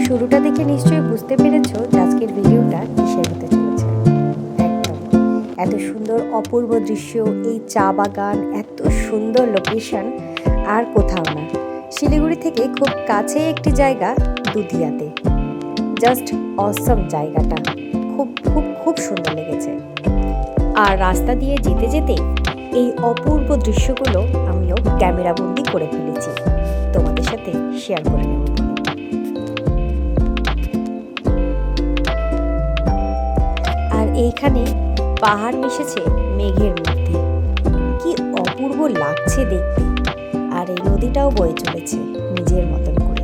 শুরুটা দেখে নিশ্চয়ই বুঝতে পেরেছো যে আজকের ভিডিওটা কিসের হতে চলেছে। একদম এত সুন্দর অপূর্ব দৃশ্য, এই চা বাগান, এত সুন্দর লোকেশন আর কোথাও না। শিলিগুড়ি থেকে খুব কাছে একটি জায়গা দুধিয়াতে। জাস্ট অসম জায়গাটা, খুব খুব খুব সুন্দর লেগেছে। আর রাস্তা দিয়ে যেতে যেতে এই অপূর্ব দৃশ্যগুলো আমিও ক্যামেরাবন্দি করে ফেলেছি, তোমাদের সাথে শেয়ার করে নেব। আর এইখানে পাহাড় মিশেছে মেঘের মধ্যে, কি অপূর্ব লাগছে দেখতে। আর এই নদীটাও বয়ে চলেছে নিজের মতন করে।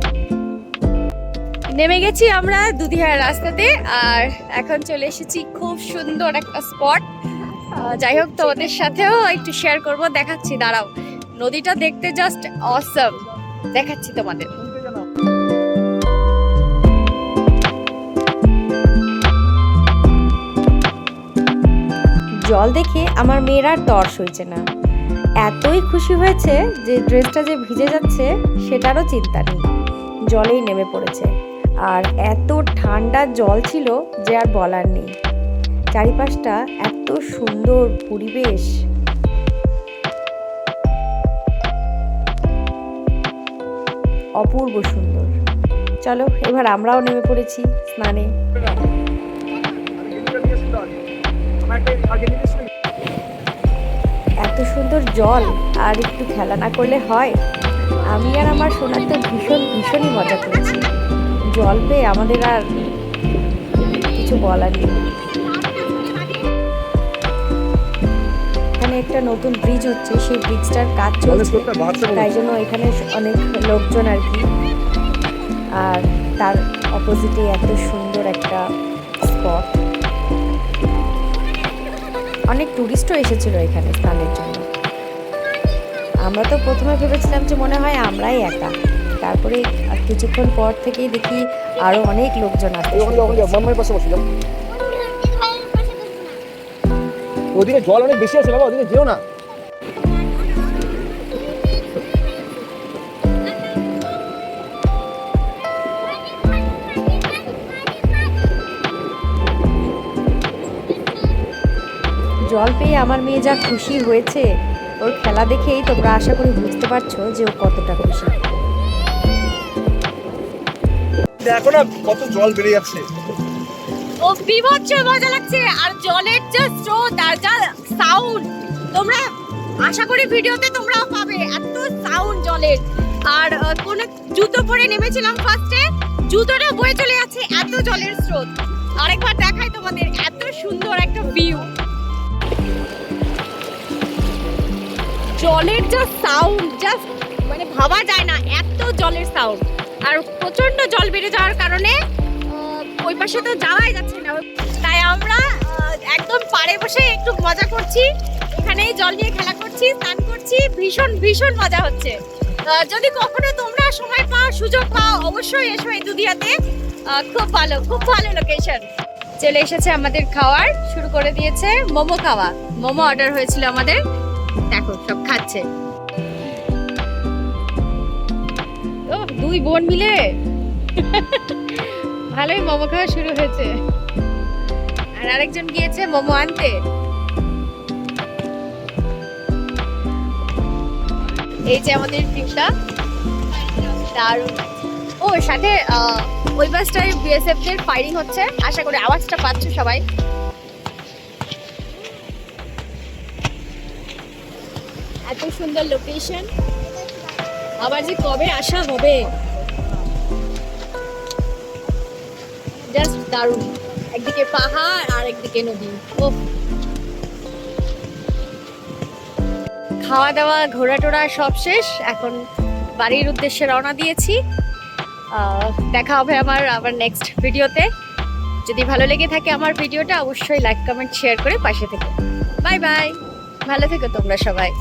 নেমে গেছি আমরা দুধিয়ার রাস্তাতে, আর এখন চলে এসেছি খুব সুন্দর একটা স্পট। যাই হোক, তোমাদের সাথেও একটু শেয়ার করব, দেখাচ্ছি, দাঁড়াও। নদীটা দেখতে জাস্ট অসম, দেখাচ্ছি তোমাদের। জল দেখে আমার মেয়ের আর তর সইছে না, এতই খুশি হয়েছে যে ড্রেসটা যে ভিজে যাচ্ছে সেটারও চিন্তা নেই, জলেই নেমে পড়েছে। আর এত ঠান্ডা জল ছিল যে আর বলার নেই। চারিপাশটা এত সুন্দর পরিবেশ, অপূর্ব সুন্দর। চলো এবার আমরাও নেমে পড়েছি স্নানে। এত সুন্দর জল, আর একটু খেলা না করলে হয়। আমি আর আমার সোনার তো ভীষণই মজা করেছি। জল পেয়ে আমাদের আর কিছু বলার নেই। এখানে একটা নতুন ব্রিজ হচ্ছে, সেই ব্রিজটার কাজ চলছে, তাই জন্য এখানে অনেক লোকজন আর কি। আর তার অপোজিটে এত সুন্দর একটা স্পট, অনেক টুরিস্টও এসেছিল এখানে স্নানের জন্য। আমরা তো প্রথমে ভেবেছিলাম যে মনে হয় আমরাই একা, তারপরে কিছুক্ষণ পর থেকেই দেখি আরো অনেক লোকজন আসে। ওদিকে জল অনেক বেশি আছে বাবা, ওদিকে যেও না। জল পেয়ে আমার মেয়ে যা খুশি হয়েছে, ওর খেলা দেখেই তোমরা আশা করি বুঝতে পারছো যে ও কতটা খুশি। দেখো না কত জল বেড়ে যাচ্ছে, ও বিভৎস মজা লাগছে। আর জলের যে স্রোত আর যা সাউন্ড, তোমরা আশা করি ভিডিওতে তোমরাও পাবে, এত সাউন্ড জলের। আর কোন জুতো পরে নেমেছিলাম ফার্স্টে, জুতোটা বয়ে চলে যাচ্ছে, এত জলের স্রোত। আরেকবার দেখাই তোমাদের, এত সুন্দর একটা ভিউ। জলের যা সাউন্ড, জাস্ট মানে ভাবা যায় না, এত জলের সাউন্ড। আর প্রচন্ড জল বেড়ে যাওয়ার কারণে ওই পাশে তো যাওয়াই যাচ্ছে না, তাই আমরা একদম পাড়ে বসে একটু মজা করছি, এখানেই জল নিয়ে খেলা করছি, স্নান করছি, ভীষণ মজা হচ্ছে। যদি কখনো তোমরা সময় পাও, সুযোগ পাও, অবশ্যই এসো এই দুধিয়াতে। খুব ভালো লোকেশন। চলে এসেছে আমাদের খাওয়ার, শুরু করে দিয়েছে মোমো খাওয়া। মোমো অর্ডার হয়েছিল আমাদের, দেখো সব খাচ্ছে। ও দুই বোন মিলে ভালোই মোমো খাওয়া শুরু হয়েছে। আর আরেকজন গিয়েছে মোমো আনতে। এই যে আমাদের ট্রিপটা দারুণ। ও সাথে ওই বাসটায় বিএসএফ দের ফায়ারিং হচ্ছে, আশা করি আওয়াজটা পাচ্ছ সবাই। এত সুন্দর লোকেশন, আবার যে কবে আসা হবে, জাস্ট দারুণ। একদিকে পাহাড় আর একদিকে নদী। ও খাওয়া দাওয়া ঘোরা টোরা সব শেষ, এখন বাড়ির উদ্দেশ্যে রওনা দিয়েছি। দেখা হবে আবার নেক্সট ভিডিওতে। যদি ভালো লেগে থাকে আমার ভিডিওটা, অবশ্যই লাইক কমেন্ট শেয়ার করে পাশে থেকো। বাই বাই, ভালো থেকো তোমরা সবাই।